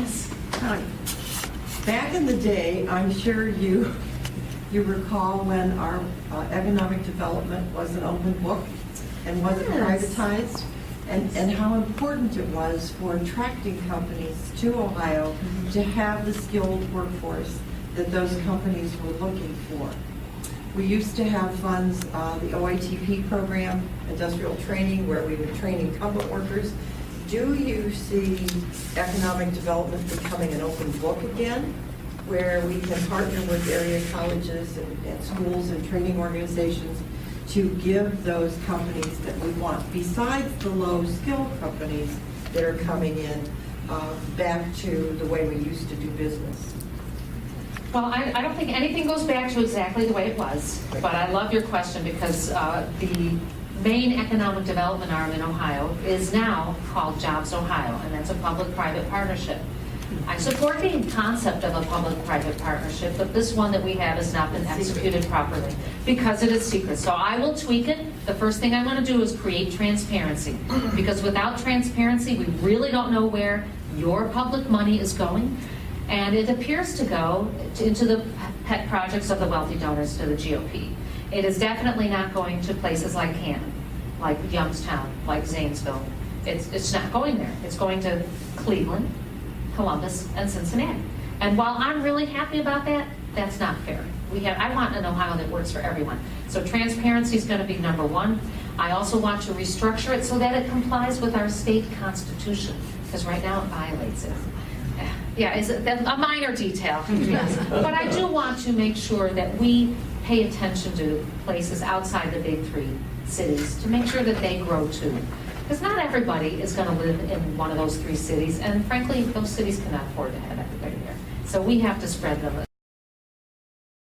Yes. Connie, back in the day, I'm sure you recall when our economic development was an open book and wasn't Yes. privatized, and how important it was for attracting companies to Ohio to have the skilled workforce that those companies were looking for. We used to have funds, the OITP program, industrial training, where we would train incumbent workers. Do you see economic development becoming an open book again, where we can partner with area colleges and schools and training organizations to give those companies that we want, besides the low-skilled companies that are coming in, back to the way we used to do business? Well, I don't think anything goes back to exactly the way it was, but I love your question because the main economic development arm in Ohio is now called Jobs Ohio, and that's a public-private partnership. I support the concept of a public-private partnership, but this one that we have has not been executed properly because it is secret. So I will tweak it. The first thing I want to do is create transparency, because without transparency, we really don't know where your public money is going. And it appears to go into the pet projects of the wealthy donors to the GOP. It is definitely not going to places like Canton, like Youngstown, like Zanesville. It's not going there. It's going to Cleveland, Columbus, and Cincinnati. And while I'm really happy about that, that's not fair. I want an Ohio that works for everyone. So transparency is going to be number one. I also want to restructure it so that it complies with our state constitution, because right now it violates it. Yeah, is it a minor detail? Yes. But I do want to make sure that we pay attention to places outside the big three cities to make sure that they grow too. Because not everybody is going to live in one of those three cities, and frankly, those cities cannot afford to have everybody there. So we have to spread them.